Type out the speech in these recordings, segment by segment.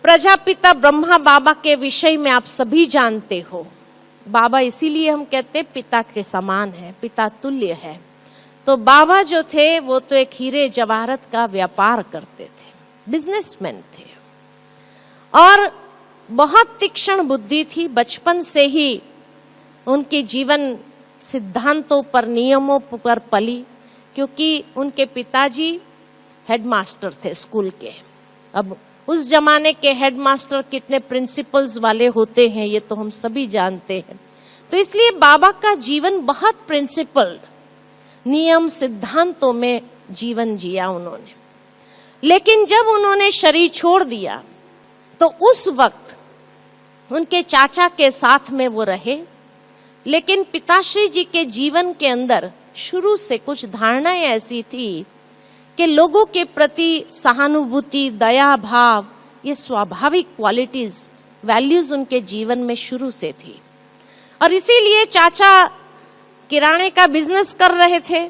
प्रजापिता ब्रह्मा बाबा के विषय में आप सभी जानते हो। बाबा इसीलिए हम कहते पिता के समान है, पिता तुल्य है। तो बाबा जो थे वो तो एक हीरे जवाहरत का व्यापार करते थे, बिजनेसमैन थे और बहुत तीक्ष्ण बुद्धि थी। बचपन से ही उनके जीवन सिद्धांतों पर, नियमों पर पली, क्योंकि उनके पिताजी हेडमास्टर थे स्कूल के। अब उस जमाने के हेडमास्टर कितने प्रिंसिपल्स वाले होते हैं ये तो हम सभी जानते हैं। तो इसलिए बाबा का जीवन बहुत प्रिंसिपल, नियम सिद्धांतों में जीवन जिया उन्होंने। लेकिन जब उन्होंने शरीर छोड़ दिया तो उस वक्त उनके चाचा के साथ में वो रहे, लेकिन पिताश्री जी के जीवन के अंदर शुरू से कुछ धारणाएं ऐसी थी कि लोगों के प्रति सहानुभूति, दया भाव, ये स्वाभाविक क्वालिटीज, वैल्यूज उनके जीवन में शुरू से थी। और इसीलिए चाचा किराने का बिजनेस कर रहे थे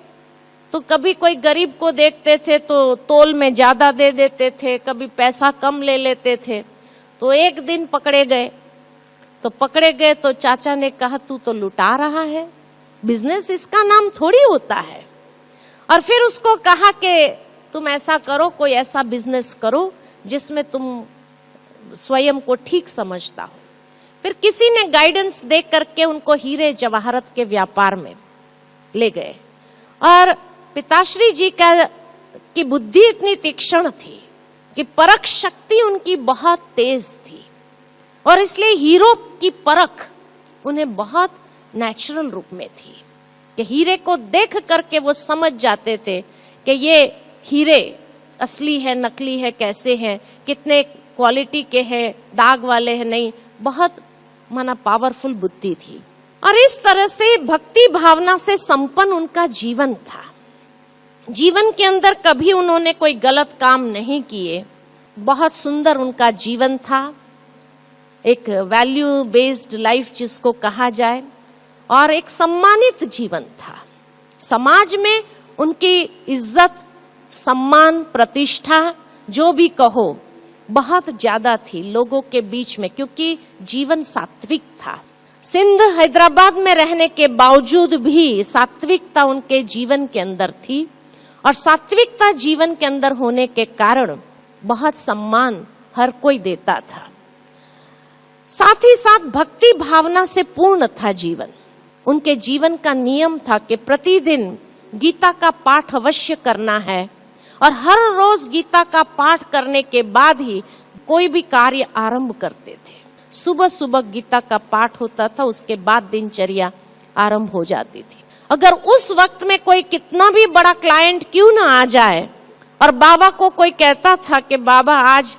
तो कभी कोई गरीब को देखते थे तो तोल में ज्यादा दे देते थे, कभी पैसा कम ले लेते थे। तो एक दिन पकड़े गए तो चाचा ने कहा तू तो लुटा रहा है, बिजनेस इसका नाम थोड़ी होता है। और फिर उसको कहा कि तुम ऐसा करो, कोई ऐसा बिजनेस करो जिसमें तुम स्वयं को ठीक समझता हो। फिर किसी ने गाइडेंस दे करके उनको हीरे जवाहरत के व्यापार में ले गए। और पिताश्री जी की बुद्धि इतनी तीक्ष्ण थी कि परख शक्ति उनकी बहुत तेज थी और इसलिए हीरो की परख उन्हें बहुत नेचुरल रूप में थी कि हीरे को देख करके वो समझ जाते थे कि ये हीरे असली है, नकली है, कैसे हैं, कितने क्वालिटी के हैं, दाग वाले हैं, नहीं। बहुत पावरफुल बुद्धि थी और इस तरह से भक्ति भावना से संपन्न उनका जीवन था। जीवन के अंदर कभी उन्होंने कोई गलत काम नहीं किए। बहुत सुंदर उनका जीवन था, एक वैल्यू बेस्ड लाइफ जिसको कहा जाए, और एक सम्मानित जीवन था। समाज में उनकी इज्जत, सम्मान, प्रतिष्ठा जो भी कहो बहुत ज्यादा थी लोगों के बीच में, क्योंकि जीवन सात्विक था। सिंध हैदराबाद में रहने के बावजूद भी सात्विकता उनके जीवन के अंदर थी और सात्विकता जीवन के अंदर होने के कारण बहुत सम्मान हर कोई देता था। साथ ही साथ भक्ति भावना से पूर्ण था जीवन। उनके जीवन का नियम था कि प्रतिदिन गीता का पाठ अवश्य करना है और हर रोज गीता का पाठ करने के बाद ही कोई भी कार्य आरंभ करते थे। सुबह सुबह गीता का पाठ होता था, उसके बाद दिनचर्या आरंभ हो जाती थी। अगर उस वक्त में कोई कितना भी बड़ा क्लाइंट क्यों ना आ जाए और बाबा को कोई कहता था कि बाबा आज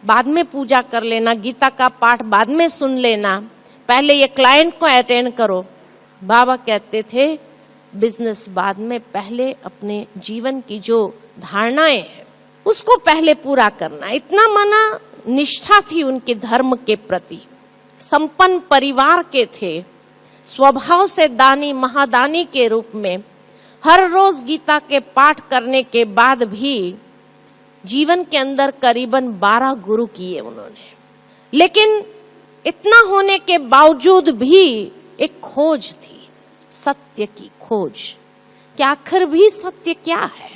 बाद में पूजा कर लेना, गीता का पाठ बाद में सुन लेना, पहले ये क्लाइंट को अटेंड करो, बाबा कहते थे बिजनेस बाद में, पहले अपने जीवन की जो धारणाएं हैं उसको पहले पूरा करना। इतना निष्ठा थी उनके धर्म के प्रति। संपन्न परिवार के थे, स्वभाव से दानी महादानी के रूप में हर रोज गीता के पाठ करने के बाद भी जीवन के अंदर करीबन 12 गुरु किए उन्होंने। लेकिन इतना होने के बावजूद भी एक खोज थी, सत्य की खोज कि आखिर भी सत्य क्या है,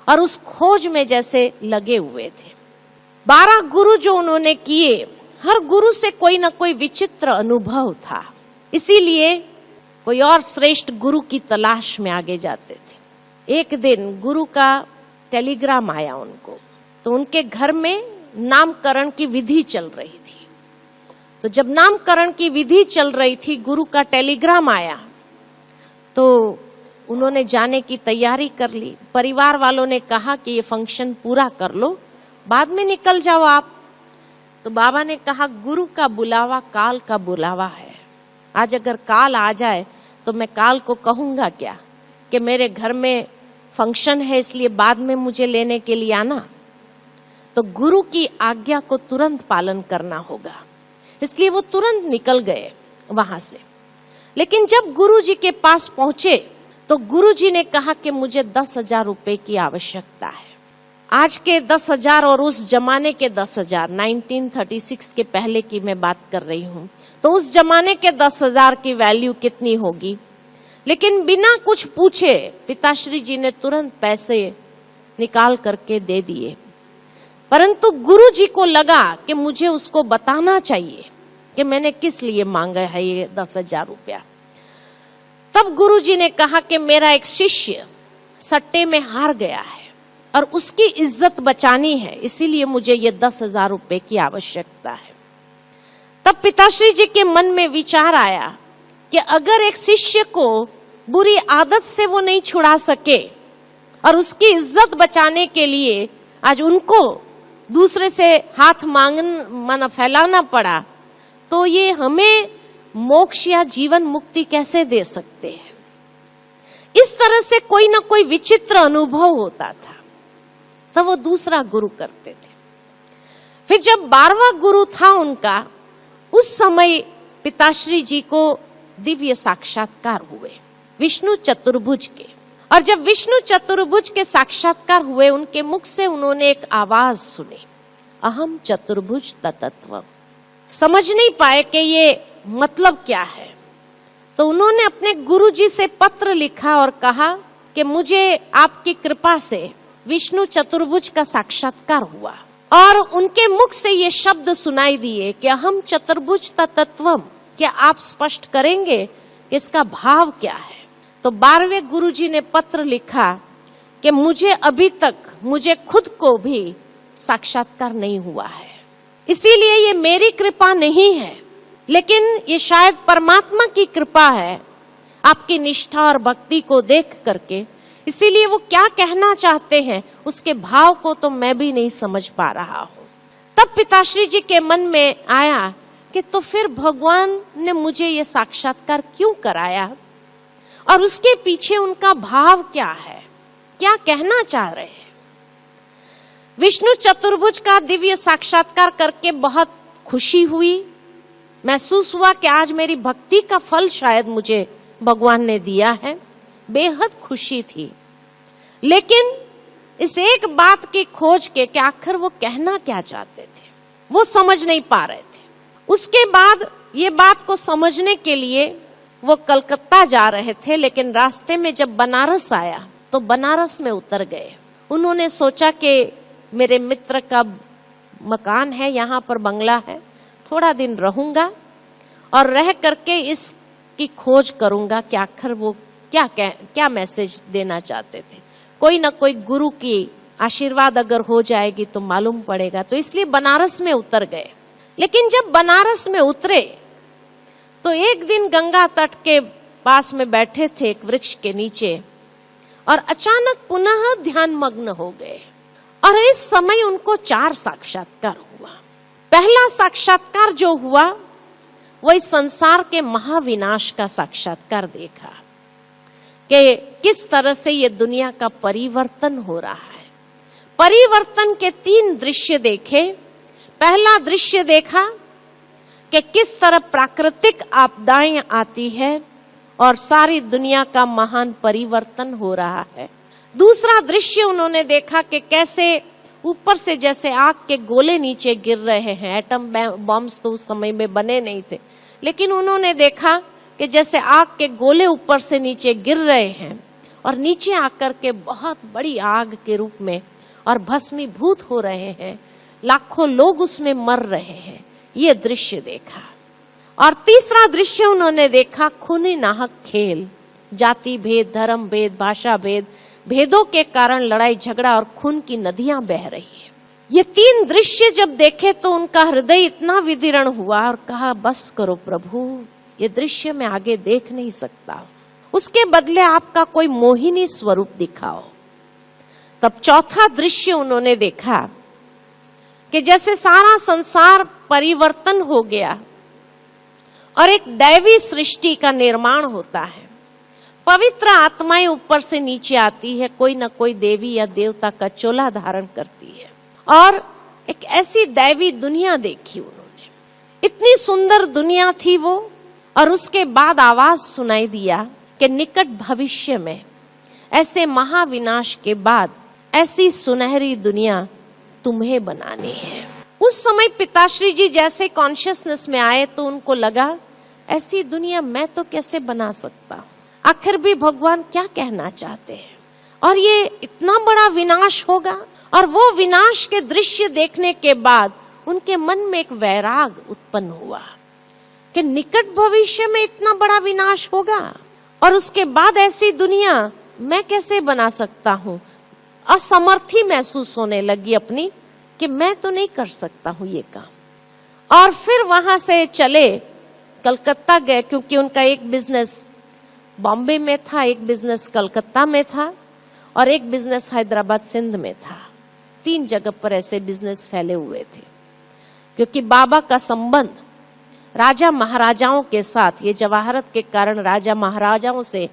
और उस खोज में जैसे लगे हुए थे। 12 गुरु जो उन्होंने किए, हर गुरु से कोई ना कोई विचित्र अनुभव था, इसीलिए कोई और श्रेष्ठ गुरु की तलाश में आगे जाते थे। एक दिन गुरु का टेलीग्राम आया उनको, तो उनके घर में नामकरण की विधि चल रही थी। तो जब नामकरण की विधि चल रही थी, गुरु का टेलीग्राम आया तो उन्होंने जाने की तैयारी कर ली। परिवार वालों ने कहा कि ये फंक्शन पूरा कर लो, बाद में निकल जाओ आप। तो बाबा ने कहा गुरु का बुलावा काल का बुलावा है। आज अगर काल आ जाए तो मैं काल को कहूंगा क्या कि मेरे घर में फंक्शन है इसलिए बाद में मुझे लेने के लिए आना। तो गुरु की आज्ञा को तुरंत पालन करना होगा, इसलिए वो तुरंत निकल गए वहां से। लेकिन जब गुरु जी के पास पहुंचे तो गुरु जी ने कहा कि मुझे 10,000 रुपए की आवश्यकता है। आज के 10,000 और उस जमाने के 10,000, 1936 के पहले की मैं बात कर रही हूँ, तो उस जमाने के 10,000 की वैल्यू कितनी होगी। लेकिन बिना कुछ पूछे पिताश्री जी ने तुरंत पैसे निकाल करके दे दिए। परंतु गुरु जी को लगा कि मुझे उसको बताना चाहिए कि मैंने किस लिए मांगा है ये 10,000 रुपया। तब गुरु जी ने कहा कि मेरा एक शिष्य सट्टे में हार गया है और उसकी इज्जत बचानी है, इसीलिए मुझे ये 10,000 रुपए की आवश्यकता है। तब पिताश्री जी के मन में विचार आया कि अगर एक शिष्य को बुरी आदत से वो नहीं छुड़ा सके और उसकी इज्जत बचाने के लिए आज उनको दूसरे से हाथ मांगना फैलाना पड़ा, तो ये हमें मोक्ष या जीवन मुक्ति कैसे दे सकते हैं। इस तरह से कोई ना कोई विचित्र अनुभव होता था, तब वो दूसरा गुरु करते थे। फिर जब 12वां गुरु था उनका, उस समय पिताश्री जी को दिव्य साक्षात्कार हुए विष्णु चतुर्भुज के। और जब विष्णु चतुर्भुज के साक्षात्कार हुए, उनके मुख से उन्होंने एक आवाज सुनी, अहम चतुर्भुज तत्त्वम्। समझ नहीं पाए कि ये मतलब क्या है, तो उन्होंने अपने गुरु जी से पत्र लिखा और कहा कि मुझे आपकी कृपा से विष्णु चतुर्भुज का साक्षात्कार हुआ और उनके मुख से ये शब्द सुनाई दिए कि अहम चतुर्भुज तत्त्वम्। क्या आप स्पष्ट करेंगे कि इसका भाव क्या है। तो 12वें गुरु जी ने पत्र लिखा कि मुझे अभी तक मुझे खुद को भी साक्षात्कार नहीं हुआ है, इसीलिए ये मेरी कृपा नहीं है, लेकिन ये शायद परमात्मा की कृपा है आपकी निष्ठा और भक्ति को देख करके। इसीलिए वो क्या कहना चाहते हैं उसके भाव को तो मैं भी नहीं समझ पा रहा हूँ। तब पिताश्री जी के मन में आया कि तो फिर भगवान ने मुझे ये साक्षात्कार क्यों कराया और उसके पीछे उनका भाव क्या है, क्या कहना चाह रहे हैं। विष्णु चतुर्भुज का दिव्य साक्षात्कार करके बहुत खुशी हुई, महसूस हुआ कि आज मेरी भक्ति का फल शायद मुझे भगवान ने दिया है, बेहद खुशी थी। लेकिन इस एक बात की खोज के कि आखिर वो कहना क्या चाहते थे, वो समझ नहीं पा रहे थे। उसके बाद ये बात को समझने के लिए वो कलकत्ता जा रहे थे, लेकिन रास्ते में जब बनारस आया तो बनारस में उतर गए। उन्होंने सोचा कि मेरे मित्र का मकान है, यहाँ पर बंगला है, थोड़ा दिन रहूंगा और रह करके इसकी खोज करूंगा कि आखिर वो क्या मैसेज देना चाहते थे। कोई ना कोई गुरु की आशीर्वाद अगर हो जाएगी तो मालूम पड़ेगा। तो इसलिए बनारस में उतर गए। लेकिन जब बनारस में उतरे तो एक दिन गंगा तट के पास में बैठे थे एक वृक्ष के नीचे और अचानक पुनः ध्यान मग्न हो गए। और इस समय उनको 4 साक्षात्कार हुआ। पहला साक्षात्कार जो हुआ वो इस संसार के महाविनाश का साक्षात्कार देखा कि किस तरह से ये दुनिया का परिवर्तन हो रहा है। परिवर्तन के 3 दृश्य देखे। पहला दृश्य देखा कि किस तरह प्राकृतिक आपदाएं आती है और सारी दुनिया का महान परिवर्तन हो रहा है। दूसरा दृश्य उन्होंने देखा कि कैसे ऊपर से जैसे आग के गोले नीचे गिर रहे हैं। एटम बॉम्ब्स तो उस समय में बने नहीं थे, लेकिन उन्होंने देखा कि जैसे आग के गोले ऊपर से नीचे गिर रहे हैं और नीचे आकर के बहुत बड़ी आग के रूप में और भस्मीभूत हो रहे हैं, लाखों लोग उसमें मर रहे हैं। ये दृश्य देखा। और तीसरा दृश्य उन्होंने देखा खूनी नाहक खेल, जाति भेद, धर्म भेद, भाषा भेद, भेदों के कारण लड़ाई झगड़ा और खून की नदियां बह रही है। ये 3 दृश्य जब देखे तो उनका हृदय इतना विदीर्ण हुआ और कहा बस करो प्रभु, ये दृश्य मैं आगे देख नहीं सकता, उसके बदले आपका कोई मोहिनी स्वरूप दिखाओ। तब चौथा दृश्य उन्होंने देखा कि जैसे सारा संसार परिवर्तन हो गया और एक दैवी सृष्टि का निर्माण होता है। पवित्र आत्माएं ऊपर से नीचे आती है, कोई ना कोई देवी या देवता का चोला धारण करती है और एक ऐसी दैवी दुनिया देखी उन्होंने। इतनी सुंदर दुनिया थी वो। और उसके बाद आवाज सुनाई दिया कि निकट भविष्य में ऐसे महाविनाश के बाद ऐसी सुनहरी दुनिया तुम्हें बनानी है। उस समय पिताश्री जी जैसे कॉन्शियसनेस में आए तो उनको लगा ऐसी दुनिया मैं तो कैसे बना सकता, आखिर भी भगवान क्या कहना चाहते हैं, और ये इतना बड़ा विनाश होगा। और वो विनाश के दृश्य देखने के बाद उनके मन में एक वैराग उत्पन्न हुआ कि निकट भविष्य में इतना बड़ा विनाश होगा और उसके बाद ऐसी दुनिया मैं कैसे बना सकता हूँ। असमर्थी महसूस होने लगी अपनी कि मैं तो नहीं कर सकता हूँ ये काम। और फिर वहां से चले कलकत्ता गए, क्योंकि उनका एक बिजनेस बॉम्बे में था, एक बिजनेस कलकत्ता में था और एक बिजनेस हैदराबाद सिंध में था। 3 जगह पर ऐसे बिजनेस फैले हुए थे, क्योंकि बाबा का संबंध राजा महाराजाओं के साथ, ये जवाहरत के कारण राजा महाराजाओं से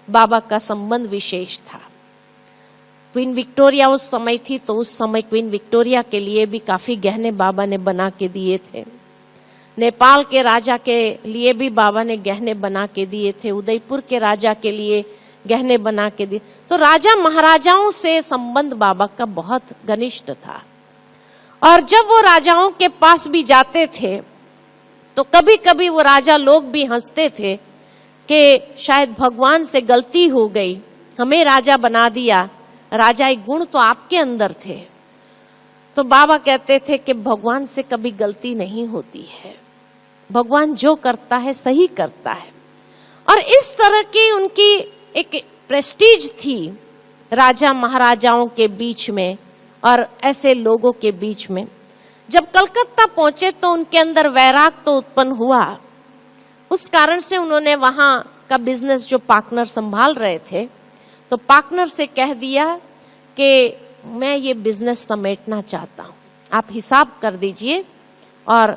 बाबा का संबंध विशेष था। क्वीन विक्टोरिया उस समय थी, तो उस समय क्वीन विक्टोरिया के लिए भी काफी गहने बाबा ने बना के दिए थे। नेपाल के राजा के लिए भी बाबा ने गहने बना के दिए थे, उदयपुर के राजा के लिए गहने बना के दिए। तो राजा महाराजाओं से संबंध बाबा का बहुत घनिष्ठ था। और जब वो राजाओं के पास भी जाते थे तो कभी कभी वो राजा लोग भी हंसते थे कि शायद भगवान से गलती हो गई, हमें राजा बना दिया, राजाई गुण तो आपके अंदर थे। तो बाबा कहते थे कि भगवान से कभी गलती नहीं होती है, भगवान जो करता है सही करता है। और इस तरह की उनकी एक प्रेस्टीज थी राजा महाराजाओं के बीच में और ऐसे लोगों के बीच में। जब कलकत्ता पहुंचे तो उनके अंदर वैराग तो उत्पन्न हुआ, उस कारण से उन्होंने वहां का बिजनेस जो पार्टनर संभाल रहे थे, तो पार्टनर से कह दिया कि मैं ये बिजनेस समेटना चाहता हूँ, आप हिसाब कर दीजिए और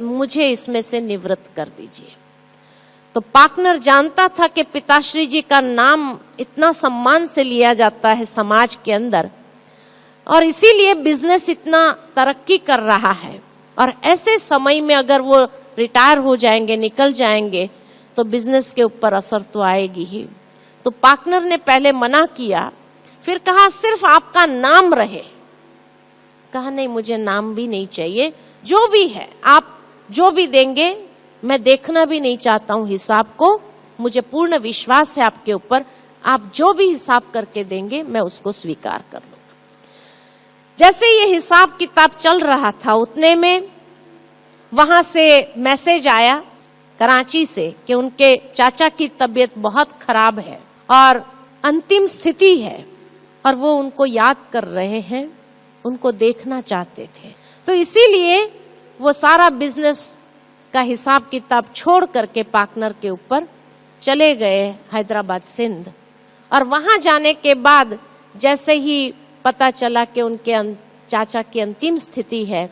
मुझे इसमें से निवृत्त कर दीजिए। तो पार्टनर जानता था कि पिताश्री जी का नाम इतना सम्मान से लिया जाता है समाज के अंदर, और इसीलिए बिजनेस इतना तरक्की कर रहा है, और ऐसे समय में अगर वो रिटायर हो जाएंगे, निकल जाएंगे, तो बिजनेस के ऊपर असर तो आएगी ही। तो पार्टनर ने पहले मना किया, फिर कहा सिर्फ आपका नाम रहे। कहा नहीं, मुझे नाम भी नहीं चाहिए, जो भी है आप जो भी देंगे मैं देखना भी नहीं चाहता हूं हिसाब को, मुझे पूर्ण विश्वास है आपके ऊपर, आप जो भी हिसाब करके देंगे मैं उसको स्वीकार कर लूंगा। जैसे ये हिसाब किताब चल रहा था उतने में वहां से मैसेज आया कराची से कि उनके चाचा की तबीयत बहुत खराब है और अंतिम स्थिति है, और वो उनको याद कर रहे हैं, उनको देखना चाहते थे। तो इसीलिए वो सारा बिजनेस का हिसाब किताब छोड़ करके पार्टनर के ऊपर चले गए हैदराबाद सिंध। और वहां जाने के बाद जैसे ही पता चला कि उनके चाचा की अंतिम स्थिति है,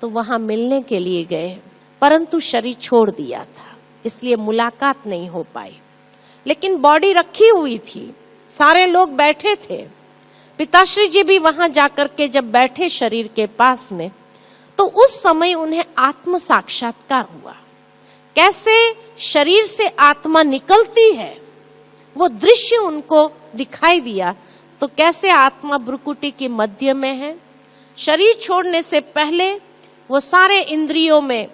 तो वहां मिलने के लिए गए, परंतु शरीर छोड़ दिया था, इसलिए मुलाकात नहीं हो पाई। लेकिन बॉडी रखी हुई थी, सारे लोग बैठे थे। पिताश्री जी भी वहां जाकर के जब बैठे शरीर के पास में, तो उस समय उन्हें आत्म साक्षात्कार हुआ। कैसे शरीर से आत्मा निकलती है वो दृश्य उनको दिखाई दिया। तो कैसे आत्मा भ्रुकुटी के मध्य में है, शरीर छोड़ने से पहले वो सारे इंद्रियों में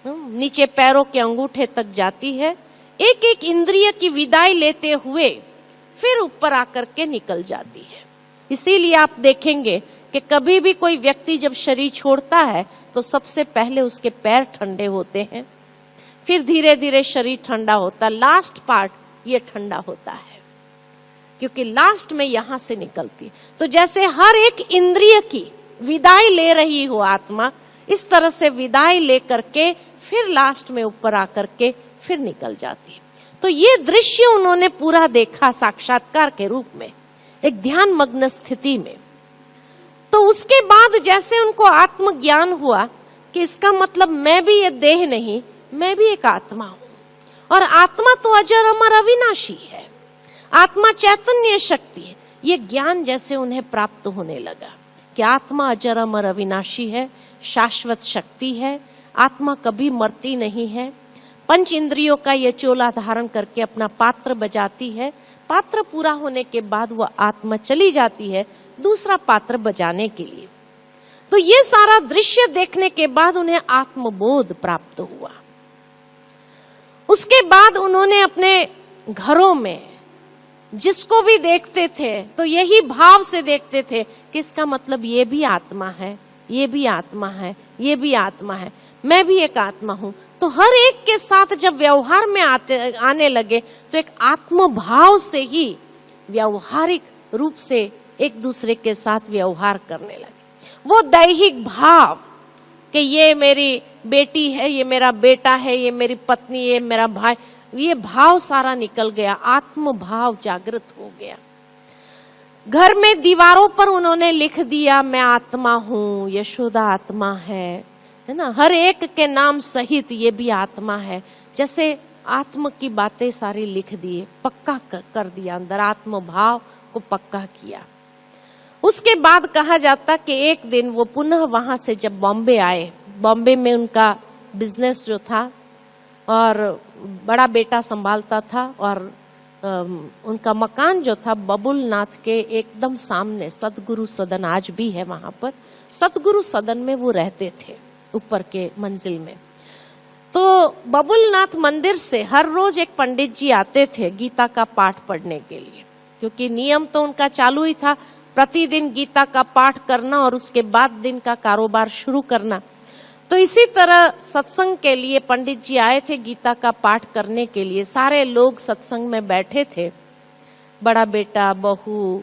नीचे पैरों के अंगूठे तक जाती है, एक एक इंद्रिय की विदाई लेते हुए फिर ऊपर आकर के निकल जाती है। इसीलिए आप देखेंगे कि कभी भी कोई व्यक्ति जब शरीर छोड़ता है तो सबसे पहले उसके पैर ठंडे होते हैं, फिर धीरे धीरे शरीर ठंडा होता है, लास्ट पार्ट ये ठंडा होता है, क्योंकि लास्ट में यहां से निकलती। तो जैसे हर एक इंद्रिय की विदाई ले रही हो आत्मा, इस तरह से विदाई लेकर के फिर लास्ट में ऊपर आकर के फिर निकल जाती है। तो ये दृश्य उन्होंने पूरा देखा साक्षात्कार के रूप में, एक ध्यान मग्न स्थिति में। तो उसके बाद जैसे उनको आत्मज्ञान हुआ कि इसका मतलब मैं भी ये देह नहीं, मैं भी एक आत्मा हूं, और आत्मा तो अजर अमर अविनाशी है, आत्मा चैतन्य शक्ति है। ये ज्ञान जैसे उन्हें प्राप्त होने लगा कि आत्मा अजर अमर अविनाशी है, शाश्वत शक्ति है, आत्मा कभी मरती नहीं है, पंच इंद्रियों का ये चोला धारण करके अपना पात्र बजाती है। पात्र पूरा होने के बाद वह आत्मा चली जाती है दूसरा पात्र बजाने के लिए। तो ये सारा दृश्य देखने के बाद उन्हें आत्मबोध प्राप्त हुआ। उसके बाद उन्होंने अपने घरों में जिसको भी देखते थे तो यही भाव से देखते थे कि इसका मतलब ये भी आत्मा है, ये भी आत्मा है, ये भी आत्मा है, मैं भी एक आत्मा हूं। तो हर एक के साथ जब व्यवहार में आने लगे तो एक आत्म भाव से ही व्यवहारिक रूप से एक दूसरे के साथ व्यवहार करने लगे। वो दैहिक भाव कि ये मेरी बेटी है, ये मेरा बेटा है, ये मेरी पत्नी, ये मेरा भाई, ये भाव सारा निकल गया, आत्म भाव जागृत हो गया। घर में दीवारों पर उन्होंने लिख दिया मैं आत्मा हूं, यशोदा आत्मा है ना, हर एक के नाम सहित ये भी आत्मा है। जैसे आत्म की बातें सारी लिख दिए, पक्का कर दिया, अंदर आत्म भाव को पक्का किया। उसके बाद कहा जाता कि एक दिन वो पुनः वहां से जब बॉम्बे आए, बॉम्बे में उनका बिजनेस जो था और बड़ा बेटा संभालता था और उनका मकान जो था बबुलनाथ के एकदम सामने सतगुरु सदन आज भी है, वहां पर सतगुरु सदन में वो रहते थे ऊपर के मंजिल में। तो बबुलनाथ मंदिर से हर रोज एक पंडित जी आते थे गीता का पाठ पढ़ने के लिए, क्योंकि नियम तो उनका चालू ही था प्रतिदिन गीता का पाठ करना और उसके बाद दिन का कारोबार शुरू करना। तो इसी तरह सत्संग के लिए पंडित जी आए थे गीता का पाठ करने के लिए। सारे लोग सत्संग में बैठे थे, बड़ा बेटा, बहू,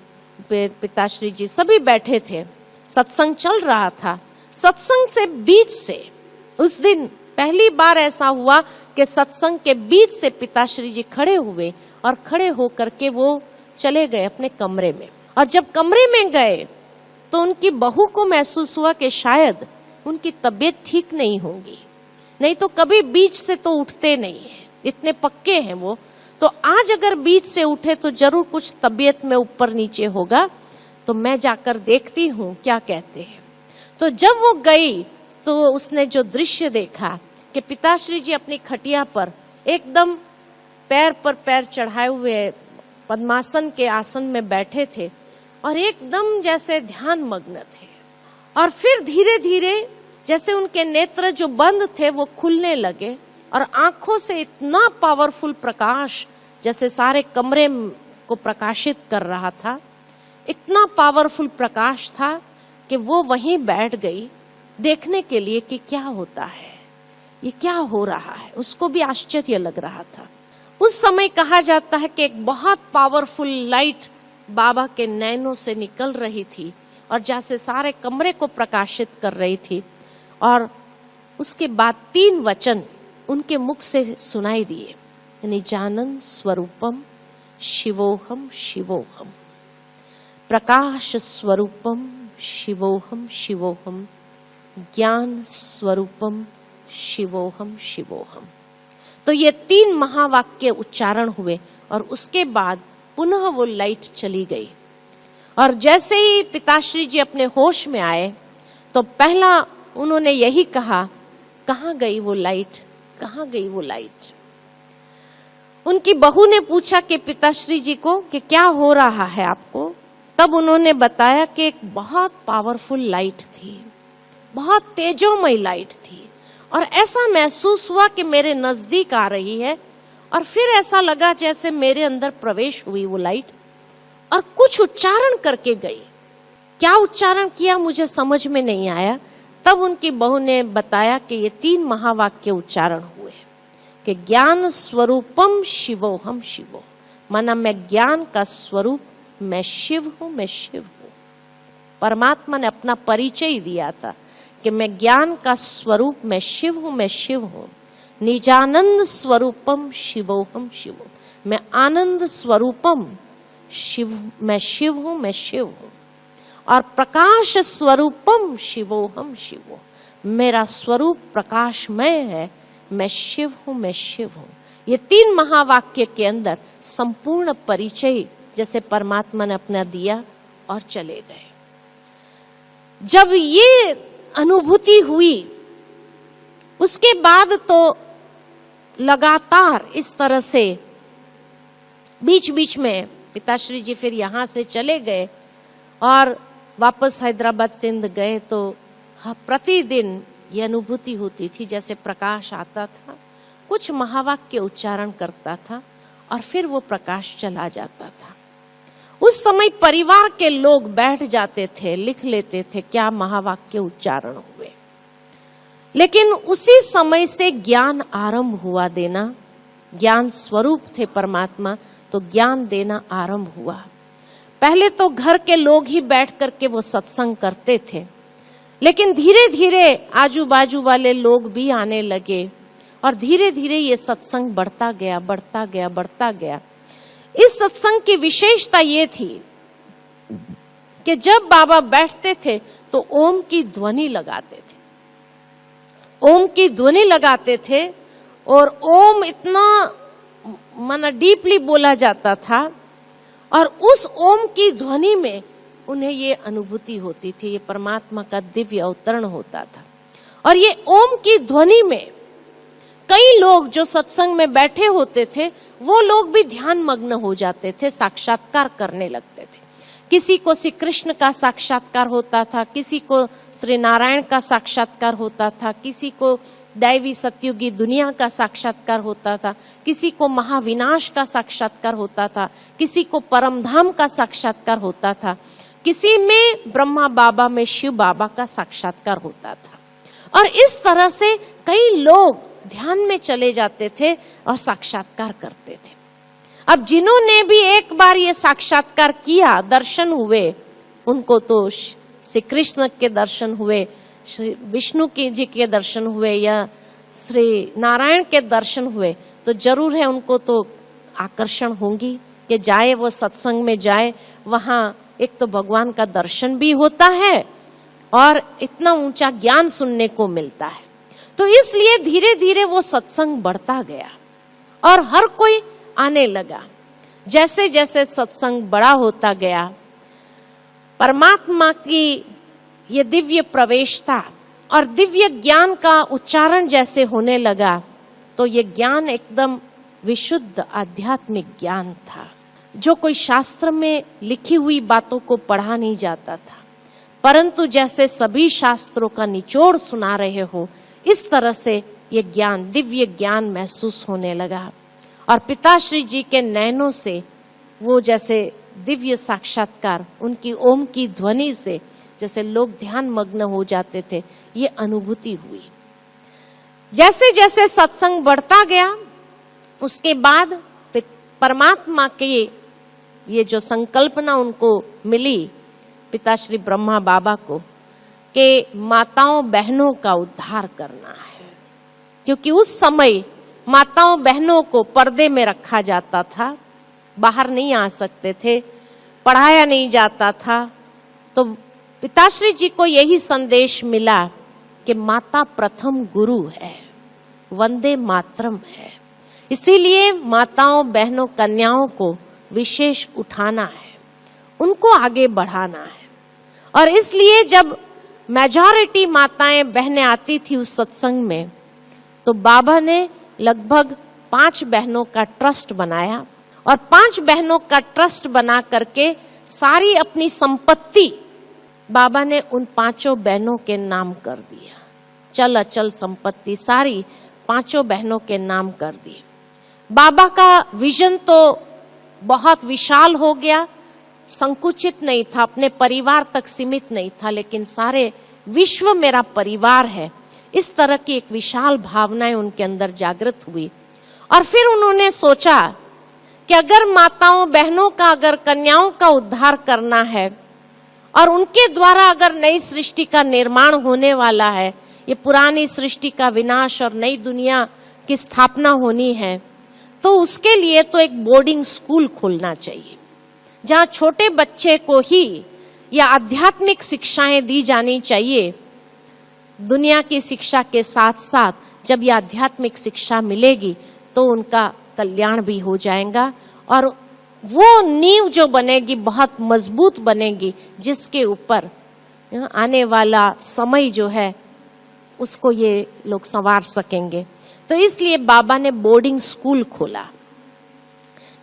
पिताश्री जी सभी बैठे थे, सत्संग चल रहा था। सत्संग से बीच से उस दिन पहली बार ऐसा हुआ कि सत्संग के बीच से पिताश्री जी खड़े हुए और खड़े होकर के वो चले गए अपने कमरे में। और जब कमरे में गए तो उनकी बहू को महसूस हुआ कि शायद उनकी तबीयत ठीक नहीं होगी, नहीं तो कभी बीच से तो उठते नहीं है, इतने पक्के हैं वो। तो आज अगर बीच से उठे तो जरूर कुछ तबीयत में ऊपर नीचे होगा, तो मैं जाकर देखती हूँ क्या कहते हैं। तो जब वो गई तो उसने जो दृश्य देखा कि पिताश्री जी अपनी खटिया पर एकदम पैर पर पैर चढ़ाए हुए पद्मासन के आसन में बैठे थे और एकदम जैसे ध्यान मग्न थे। और फिर धीरे धीरे जैसे उनके नेत्र जो बंद थे वो खुलने लगे और आंखों से इतना पावरफुल प्रकाश जैसे सारे कमरे को प्रकाशित कर रहा था, इतना पावरफुल प्रकाश था कि वो वहीं बैठ गई देखने के लिए कि क्या होता है, ये क्या हो रहा है। उसको भी आश्चर्य लग रहा था। उस समय कहा जाता है कि एक बहुत पावरफुल लाइट बाबा के नैनों से निकल रही थी और जैसे सारे कमरे को प्रकाशित कर रही थी। और उसके बाद 3 वचन उनके मुख से सुनाई दिए, निजानंद स्वरूपम शिवोहम शिवोहम, प्रकाश स्वरूपम शिवोहम शिवोहम, ज्ञान स्वरूपम शिवोहम शिवोहम। तो ये 3 महावाक्य उच्चारण हुए और उसके बाद पुनः वो लाइट चली गई। और जैसे ही पिताश्री जी अपने होश में आए तो पहला उन्होंने यही कहा, कहाँ गई वो लाइट, कहाँ गई वो लाइट। उनकी बहू ने पूछा कि पिताश्री जी को कि क्या हो रहा है आपको। तब उन्होंने बताया कि एक बहुत पावरफुल लाइट थी, बहुत तेजोमय लाइट थी और ऐसा महसूस हुआ कि मेरे नजदीक आ रही है। और फिर ऐसा लगा जैसे मेरे अंदर प्रवेश हुई वो लाइट और कुछ उच्चारण करके गई। क्या उच्चारण किया मुझे समझ में नहीं आया। तब उनकी बहू ने बताया कि ये 3 महावाक्य उच्चारण हुए कि ज्ञान स्वरूपम शिवोहम शिवो, माना मैं ज्ञान का स्वरूप, मैं शिव हूं, मैं शिव हूं। परमात्मा ने अपना परिचय दिया था कि मैं ज्ञान का स्वरूप, मैं शिव हूं, मैं शिव हूं। निजानंद स्वरूपम शिवोहम शिवो, मैं आनंद स्वरूपम शिव, मैं शिव हूं, मैं शिव हूं। और प्रकाश स्वरूपम शिवोहम शिवो, मेरा स्वरूप प्रकाशमय है, मैं शिव हूं, मैं शिव हूं। ये 3 महावाक्य के अंदर संपूर्ण परिचय जैसे परमात्मा ने अपना दिया और चले गए। जब ये अनुभूति हुई उसके बाद तो लगातार इस तरह से बीच बीच में पिताश्री जी फिर यहाँ से चले गए और वापस हैदराबाद सिंध गए तो प्रतिदिन ये अनुभूति होती थी जैसे प्रकाश आता था, कुछ महावाक्य उच्चारण करता था और फिर वो प्रकाश चला जाता था। उस समय परिवार के लोग बैठ जाते थे, लिख लेते थे क्या महावाक्य उच्चारण हुए। लेकिन उसी समय से ज्ञान आरंभ हुआ देना, ज्ञान स्वरूप थे परमात्मा, तो ज्ञान देना आरंभ हुआ। पहले तो घर के लोग ही बैठ करके वो सत्संग करते थे, लेकिन धीरे धीरे आजू बाजू वाले लोग भी आने लगे और धीरे धीरे ये सत्संग बढ़ता गया, बढ़ता गया, बढ़ता गया। इस सत्संग की विशेषता ये थी कि जब बाबा बैठते थे तो ओम की ध्वनि लगाते थे, ओम की ध्वनि लगाते थे और ओम इतना माना डीपली बोला जाता था और उस ओम की ध्वनि में उन्हें ये अनुभूति होती थी, ये परमात्मा का दिव्य अवतरण होता था। और ये ओम की ध्वनि में कई लोग जो सत्संग में बैठे होते थे वो लोग भी ध्यान मग्न हो जाते थे, साक्षात्कार करने लगते थे। किसी को श्री कृष्ण का साक्षात्कार होता था, किसी को श्री नारायण का साक्षात्कार होता था, किसी को दैवी सत्युगी दुनिया का साक्षात्कार होता था, किसी को महाविनाश का साक्षात्कार होता था, किसी को परमधाम का साक्षात्कार होता था, किसी में ब्रह्मा बाबा में शिव बाबा का साक्षात्कार होता था। और इस तरह से कई लोग ध्यान में चले जाते थे और साक्षात्कार करते थे। अब जिन्होंने भी एक बार ये साक्षात्कार किया, दर्शन हुए, उनको तो श्री कृष्ण के दर्शन हुए, श्री विष्णु के जी के दर्शन हुए या श्री नारायण के दर्शन हुए, तो जरूर है उनको तो आकर्षण होंगी कि जाए वो सत्संग में जाए, वहाँ एक तो भगवान का दर्शन भी होता है और इतना ऊंचा ज्ञान सुनने को मिलता है। तो इसलिए धीरे धीरे वो सत्संग बढ़ता गया और हर कोई आने लगा। जैसे जैसे सत्संग बड़ा होता गया, परमात्मा की ये दिव्य प्रवेशता और दिव्य ज्ञान का उच्चारण जैसे होने लगा, तो ये ज्ञान एकदम विशुद्ध आध्यात्मिक ज्ञान था, जो कोई शास्त्र में लिखी हुई बातों को पढ़ा नहीं जाता था, परंतु जैसे सभी शास्त्रों का निचोड़ सुना रहे हो, इस तरह से ये ज्ञान, दिव्य ज्ञान महसूस होने लगा। और पिताश्री जी के नैनों से वो जैसे दिव्य साक्षात्कार, उनकी ओम की ध्वनि से जैसे लोग ध्यान मग्न हो जाते थे, ये अनुभूति हुई। जैसे जैसे सत्संग बढ़ता गया, उसके बाद परमात्मा के ये जो संकल्पना उनको मिली पिताश्री ब्रह्मा बाबा को कि माताओं बहनों का उद्धार करना है, क्योंकि उस समय माताओं बहनों को पर्दे में रखा जाता था, बाहर नहीं आ सकते थे, पढ़ाया नहीं जाता था। तो पिताश्री जी को यही संदेश मिला कि माता प्रथम गुरु है, वंदे मातरम है, इसीलिए माताओं बहनों कन्याओं को विशेष उठाना है, उनको आगे बढ़ाना है। और इसलिए जब मेजॉरिटी माताएं बहनें आती थी उस सत्संग में, तो बाबा ने लगभग 5 बहनों का ट्रस्ट बनाया और 5 बहनों का ट्रस्ट बना करके सारी अपनी संपत्ति बाबा ने उन 5 बहनों के नाम कर दिया। चल अचल संपत्ति सारी 5 बहनों के नाम कर दी। बाबा का विजन तो बहुत विशाल हो गया, संकुचित नहीं था, अपने परिवार तक सीमित नहीं था, लेकिन सारे विश्व मेरा परिवार है, इस तरह की एक विशाल भावनाएं उनके अंदर जागृत हुई। और फिर उन्होंने सोचा कि अगर माताओं बहनों का, अगर कन्याओं का उद्धार करना है और उनके द्वारा अगर नई सृष्टि का निर्माण होने वाला है, ये पुरानी सृष्टि का विनाश और नई दुनिया की स्थापना होनी है, तो उसके लिए तो एक बोर्डिंग स्कूल खोलना चाहिए, जहाँ छोटे बच्चे को ही या आध्यात्मिक शिक्षाएं दी जानी चाहिए। दुनिया की शिक्षा के साथ साथ जब ये आध्यात्मिक शिक्षा मिलेगी तो उनका कल्याण भी हो जाएगा और वो नींव जो बनेगी बहुत मजबूत बनेगी, जिसके ऊपर आने वाला समय जो है उसको ये लोग संवार सकेंगे। तो इसलिए बाबा ने बोर्डिंग स्कूल खोला।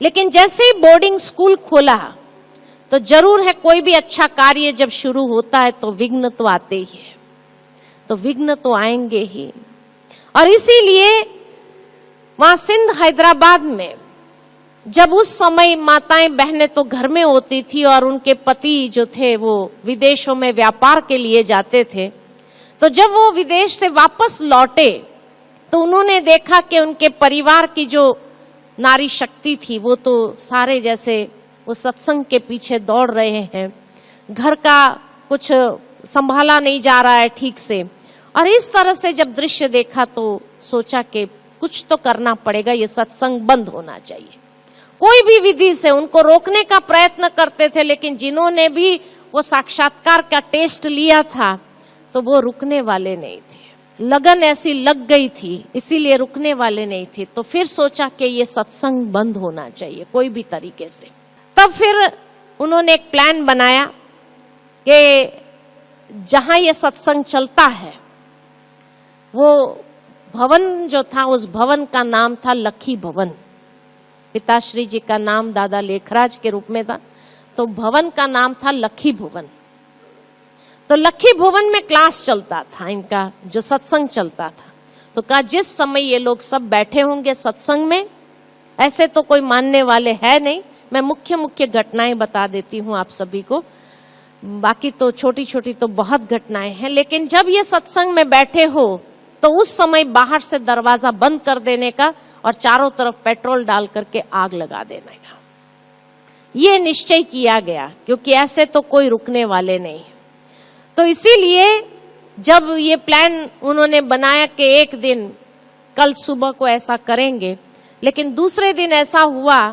लेकिन जैसे ही बोर्डिंग स्कूल खोला तो जरूर है कोई भी अच्छा कार्य जब शुरू होता है तो विघ्न तो आते ही है, तो विघ्न तो आएंगे ही। और इसीलिए वहां सिंध हैदराबाद में जब उस समय माताएं बहनें तो घर में होती थी और उनके पति जो थे वो विदेशों में व्यापार के लिए जाते थे, तो जब वो विदेश से वापस लौटे तो उन्होंने देखा कि उनके परिवार की जो नारी शक्ति थी वो तो सारे जैसे वो सत्संग के पीछे दौड़ रहे हैं, घर का कुछ संभाला नहीं जा रहा है ठीक से। और इस तरह से जब दृश्य देखा तो सोचा कि कुछ तो करना पड़ेगा, ये सत्संग बंद होना चाहिए। कोई भी विधि से उनको रोकने का प्रयत्न करते थे, लेकिन जिन्होंने भी वो साक्षात्कार का टेस्ट लिया था तो वो रुकने वाले नहीं थे। लगन ऐसी लग गई थी, इसीलिए रुकने वाले नहीं थे। तो फिर सोचा कि ये सत्संग बंद होना चाहिए कोई भी तरीके से। तब फिर उन्होंने एक प्लान बनाया कि जहां ये सत्संग चलता है वो भवन जो था, उस भवन का नाम था लखी भवन। पिताश्री जी का नाम दादा लेखराज के रूप में था, तो भवन का नाम था लखी भवन। तो लखी भवन में क्लास चलता था इनका, जो सत्संग चलता था। तो कहा जिस समय ये लोग सब बैठे होंगे सत्संग में, ऐसे तो कोई मानने वाले है नहीं, मैं मुख्य मुख्य घटनाएं बता देती हूँ आप सभी को, बाकी तो छोटी छोटी तो बहुत घटनाएं हैं। लेकिन जब ये सत्संग में बैठे हो तो उस समय बाहर से दरवाजा बंद कर देने का और चारों तरफ पेट्रोल डाल करके आग लगा देने का, ये निश्चय किया गया, क्योंकि ऐसे तो कोई रुकने वाले नहीं। तो इसीलिए जब ये प्लान उन्होंने बनाया कि एक दिन कल सुबह को ऐसा करेंगे, लेकिन दूसरे दिन ऐसा हुआ,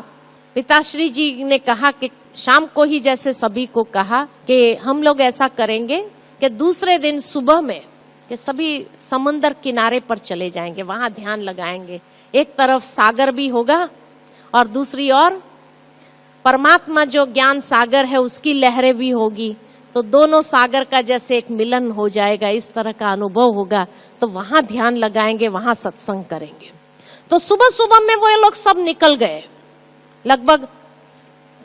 पिताश्री जी ने कहा कि शाम को ही जैसे सभी को कहा कि हम लोग ऐसा करेंगे कि दूसरे दिन सुबह में कि सभी समुंदर किनारे पर चले जाएंगे, वहां ध्यान लगाएंगे। एक तरफ सागर भी होगा और दूसरी ओर परमात्मा जो ज्ञान सागर है उसकी लहरें भी होगी, तो दोनों सागर का जैसे एक मिलन हो जाएगा, इस तरह का अनुभव होगा। तो वहां ध्यान लगाएंगे, वहां सत्संग करेंगे। तो सुबह सुबह में वो लोग सब निकल गए, लगभग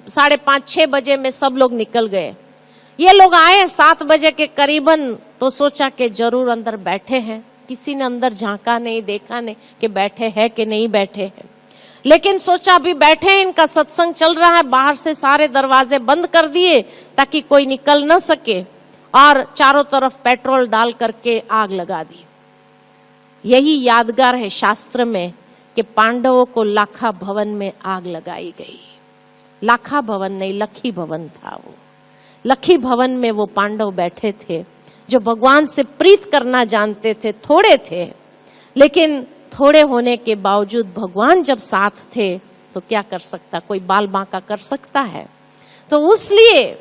5:30-6 बजे में सब लोग निकल गए। ये लोग आए 7 बजे के करीबन, तो सोचा कि जरूर अंदर बैठे हैं। किसी ने अंदर झांका नहीं, देखा नहीं कि बैठे हैं कि नहीं बैठे हैं, लेकिन सोचा अभी बैठे हैं, इनका सत्संग चल रहा है। बाहर से सारे दरवाजे बंद कर दिए ताकि कोई निकल न सके, और चारों तरफ पेट्रोल डाल करके आग लगा दी। यही यादगार है शास्त्र में कि पांडवों को लाखा भवन में आग लगाई गई। लाखा भवन नहीं, लखी भवन था वो। लखी भवन में वो पांडव बैठे थे जो भगवान से प्रीत करना जानते थे। थोड़े थे, लेकिन थोड़े होने के बावजूद भगवान जब साथ थे तो क्या कर सकता, कोई बाल बांका कर सकता है। तो इसलिए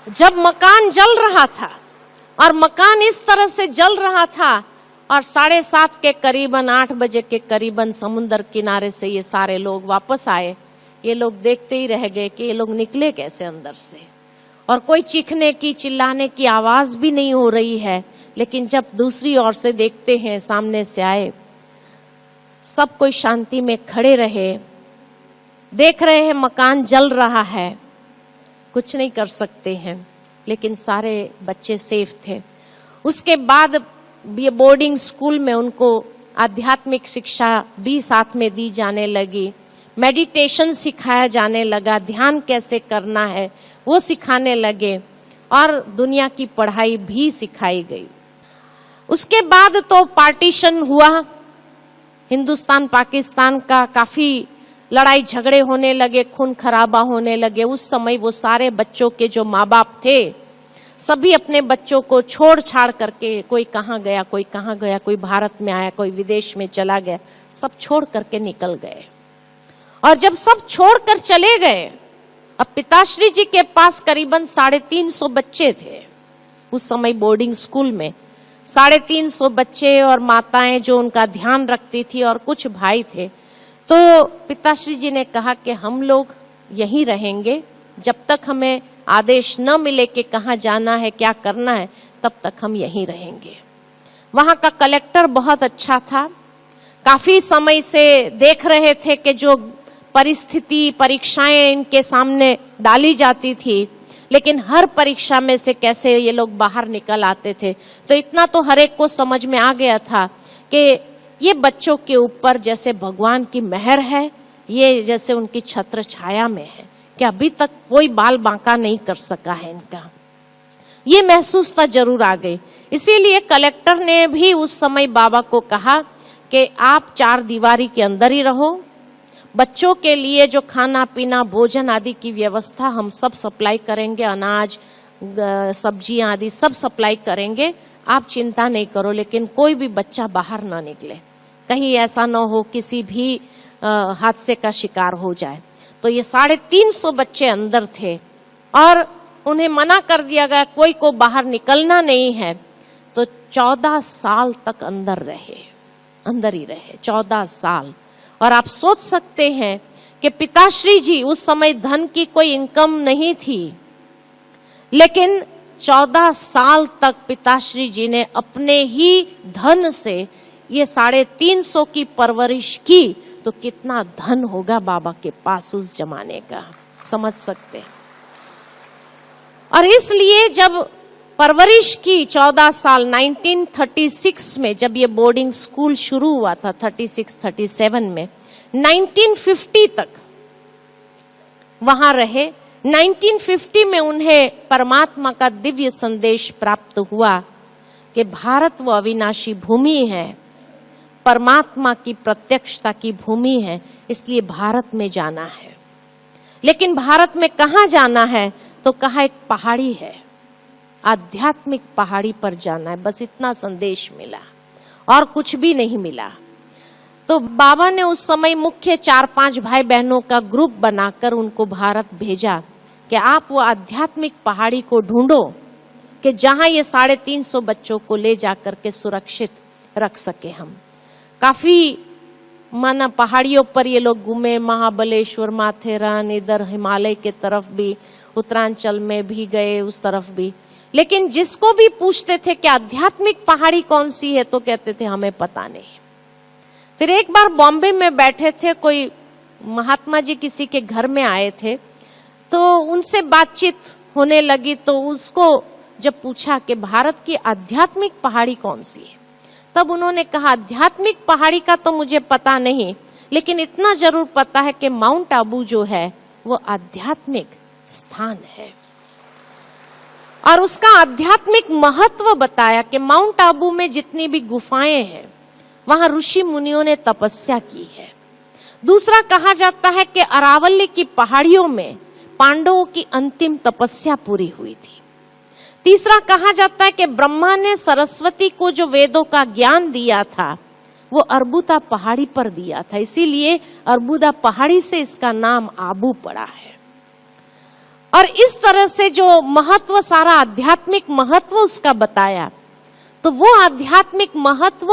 जब मकान जल रहा था, और मकान इस तरह से जल रहा था, और 7:30 के करीबन 8 बजे के करीबन समुंदर किनारे से ये सारे लोग वापस आए। ये लोग देखते ही रह गए कि ये लोग निकले कैसे अंदर से, और कोई चीखने की चिल्लाने की आवाज भी नहीं हो रही है। लेकिन जब दूसरी ओर से देखते हैं, सामने से आए, सब कोई शांति में खड़े रहे, देख रहे हैं मकान जल रहा है, कुछ नहीं कर सकते हैं, लेकिन सारे बच्चे सेफ थे। उसके बाद ये बोर्डिंग स्कूल में उनको आध्यात्मिक शिक्षा भी साथ में दी जाने लगी, मेडिटेशन सिखाया जाने लगा, ध्यान कैसे करना है वो सिखाने लगे, और दुनिया की पढ़ाई भी सिखाई गई। उसके बाद तो पार्टीशन हुआ, हिंदुस्तान पाकिस्तान का काफी लड़ाई झगड़े होने लगे, खून खराबा होने लगे। उस समय वो सारे बच्चों के जो माँ बाप थे सभी अपने बच्चों को छोड़ छाड़ करके, कोई कहाँ गया, कोई कहाँ गया, कोई भारत में आया, कोई विदेश में चला गया, सब छोड़ करके निकल गए। और जब सब छोड़कर चले गए, अब पिताश्री जी के पास करीबन 350 बच्चे थे उस समय बोर्डिंग स्कूल में। 350 बच्चे और माताएं जो उनका ध्यान रखती थी, और कुछ भाई थे। तो पिताश्री जी ने कहा कि हम लोग यहीं रहेंगे, जब तक हमें आदेश न मिले कि कहाँ जाना है, क्या करना है, तब तक हम यहीं रहेंगे। वहाँ का कलेक्टर बहुत अच्छा था, काफी समय से देख रहे थे कि जो परिस्थिति परीक्षाएं इनके सामने डाली जाती थी, लेकिन हर परीक्षा में से कैसे ये लोग बाहर निकल आते थे। तो इतना तो हर एक को समझ में आ गया था कि ये बच्चों के ऊपर जैसे भगवान की मेहर है, ये जैसे उनकी छत्र छाया में है कि अभी तक कोई बाल बांका नहीं कर सका है इनका। ये महसूसता जरूर आ गई। इसीलिए कलेक्टर ने भी उस समय बाबा को कहा कि आप 4 दीवारी के अंदर ही रहो, बच्चों के लिए जो खाना पीना भोजन आदि की व्यवस्था हम सब सप्लाई करेंगे, अनाज सब्जियां आदि सब सप्लाई करेंगे, आप चिंता नहीं करो, लेकिन कोई भी बच्चा बाहर ना निकले, कहीं ऐसा ना हो किसी भी हादसे का शिकार हो जाए। तो ये 350 बच्चे अंदर थे और उन्हें मना कर दिया गया कोई को बाहर निकलना नहीं है। तो 14 साल तक अंदर ही रहे 14 साल। और आप सोच सकते हैं कि पिताश्री जी, उस समय धन की कोई इनकम नहीं थी, लेकिन 14 साल तक पिताश्री जी ने अपने ही धन से ये 350 की परवरिश की। तो कितना धन होगा बाबा के पास उस जमाने का, समझ सकते हैं। और इसलिए जब परवरिश की 14 साल 1936 में, जब ये बोर्डिंग स्कूल शुरू हुआ था 36-37 में, 1950 तक वहां रहे। 1950 में उन्हें परमात्मा का दिव्य संदेश प्राप्त हुआ कि भारत वो अविनाशी भूमि है, परमात्मा की प्रत्यक्षता की भूमि है, इसलिए भारत में जाना है। लेकिन भारत में कहाँ जाना है? तो कहा एक पहाड़ी है, आध्यात्मिक पहाड़ी पर जाना है, बस इतना संदेश मिला और कुछ भी नहीं मिला। तो बाबा ने उस समय मुख्य 4-5 भाई बहनों का ग्रुप बनाकर उनको भारत भेजा कि आप वो आध्यात्मिक पहाड़ी को ढूंढो कि जहां ये 350 बच्चों को ले जाकर के सुरक्षित रख सके। हम काफी माना पहाड़ियों पर ये लोग घूमे, महाबलेश्वर, माथेरान, इधर हिमालय के तरफ भी, उत्तरांचल में भी गए, उस तरफ भी। लेकिन जिसको भी पूछते थे कि आध्यात्मिक पहाड़ी कौन सी है, तो कहते थे हमें पता नहीं। फिर एक बार बॉम्बे में बैठे थे, कोई महात्मा जी किसी के घर में आए थे, तो उनसे बातचीत होने लगी। तो उसको जब पूछा कि भारत की आध्यात्मिक पहाड़ी कौन सी है, तब उन्होंने कहा आध्यात्मिक पहाड़ी का तो मुझे पता नहीं, लेकिन इतना जरूर पता है कि माउंट आबू जो है वो आध्यात्मिक स्थान है। और उसका आध्यात्मिक महत्व बताया कि माउंट आबू में जितनी भी गुफाएं हैं वहां ऋषि मुनियों ने तपस्या की है। दूसरा कहा जाता है कि अरावली की पहाड़ियों में पांडवों की अंतिम तपस्या पूरी हुई थी। तीसरा कहा जाता है कि ब्रह्मा ने सरस्वती को जो वेदों का ज्ञान दिया था वो अर्बुदा पहाड़ी पर दिया था, इसीलिए अर्बुदा पहाड़ी से इसका नाम आबू पड़ा है। और इस तरह से जो महत्व, सारा आध्यात्मिक महत्व उसका बताया, तो वो आध्यात्मिक महत्व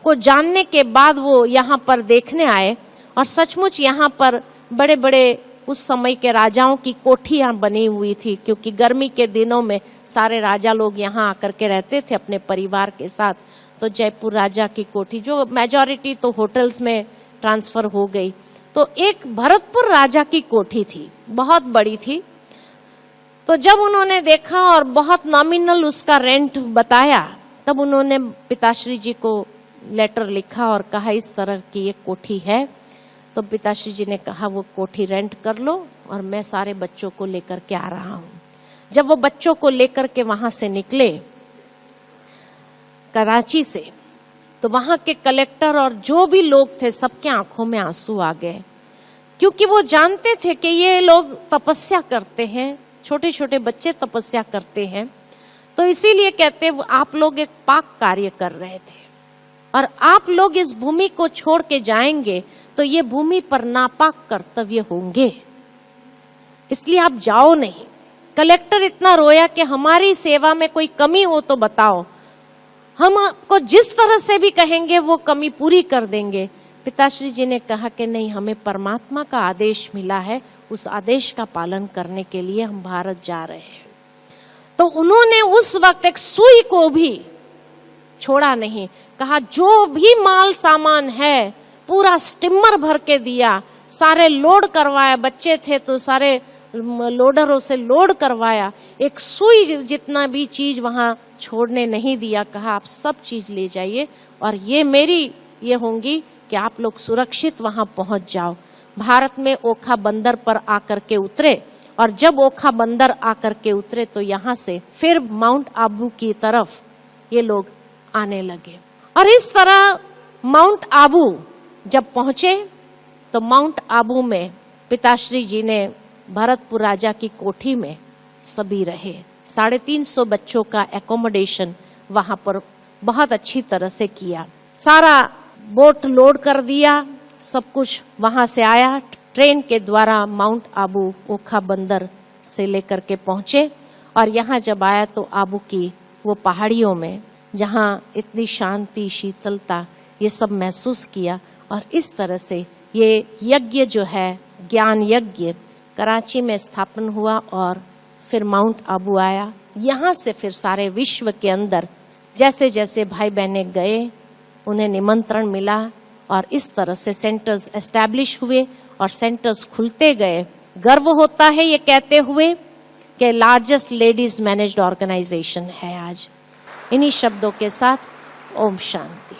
को जानने के बाद वो यहाँ पर देखने आए। और सचमुच यहाँ पर बड़े बड़े उस समय के राजाओं की कोठियां बनी हुई थी, क्योंकि गर्मी के दिनों में सारे राजा लोग यहाँ आकर के रहते थे अपने परिवार के साथ। तो जयपुर राजा की कोठी, जो मेजॉरिटी तो होटल्स में ट्रांसफर हो गई, तो एक भरतपुर राजा की कोठी थी, बहुत बड़ी थी। तो जब उन्होंने देखा और बहुत नॉमिनल उसका रेंट बताया, तब उन्होंने पिताश्री जी को लेटर लिखा और कहा इस तरह की एक कोठी है। तो पिताश्री जी ने कहा वो कोठी रेंट कर लो और मैं सारे बच्चों को लेकर के आ रहा हूँ। जब वो बच्चों को लेकर के वहां से निकले कराची से, तो वहां के कलेक्टर और जो भी लोग थे सबके आंखों में आंसू आ गए, क्योंकि वो जानते थे कि ये लोग तपस्या करते हैं, छोटे छोटे बच्चे तपस्या करते हैं। तो इसीलिए कहते आप लोग एक पाक कार्य कर रहे थे और आप लोग इस भूमि को छोड़ के जाएंगे तो ये भूमि पर नापाक कर्तव्य होंगे, इसलिए आप जाओ नहीं। कलेक्टर इतना रोया कि हमारी सेवा में कोई कमी हो तो बताओ, हम आपको जिस तरह से भी कहेंगे वो कमी पूरी कर देंगे। पिताश्री जी ने कहा कि नहीं, हमें परमात्मा का आदेश मिला है, उस आदेश का पालन करने के लिए हम भारत जा रहे हैं। तो उन्होंने उस वक्त एक सुई को भी छोड़ा नहीं, कहा जो भी माल सामान है पूरा स्टिमर भर के दिया, सारे लोड करवाया, बच्चे थे तो सारे लोडरों से लोड करवाया, एक सुई जितना भी चीज वहां छोड़ने नहीं दिया, कहा आप सब चीज ले जाइए और ये मेरी ये होंगी कि आप लोग सुरक्षित वहां पहुंच जाओ। भारत में ओखा बंदर पर आकर के उतरे और जब ओखा बंदर आकर के उतरे तो यहाँ से फिर माउंट आबू की तरफ ये लोग आने लगे। और इस तरह माउंट आबू जब पहुंचे तो माउंट आबू में पिताश्री जी ने भरतपुर राजा की कोठी में सभी रहे। 350 बच्चों का एकोमोडेशन वहां पर बहुत अच्छी तरह से किया, सारा बोट लोड कर दिया, सब कुछ वहां से आया। ट्रेन के द्वारा माउंट आबू ओखा बंदर से लेकर के पहुंचे और यहाँ जब आया तो आबू की वो पहाड़ियों में जहाँ इतनी शांति शीतलता ये सब महसूस किया। और इस तरह से ये यज्ञ जो है ज्ञान यज्ञ कराची में स्थापन हुआ और फिर माउंट आबू आया। यहाँ से फिर सारे विश्व के अंदर जैसे जैसे भाई बहनें गए उन्हें निमंत्रण मिला और इस तरह से सेंटर्स एस्टैब्लिश हुए और सेंटर्स खुलते गए। गर्व होता है ये कहते हुए कि लार्जेस्ट लेडीज मैनेज्ड ऑर्गेनाइजेशन है आज। इन्हीं शब्दों के साथ ओम शांति।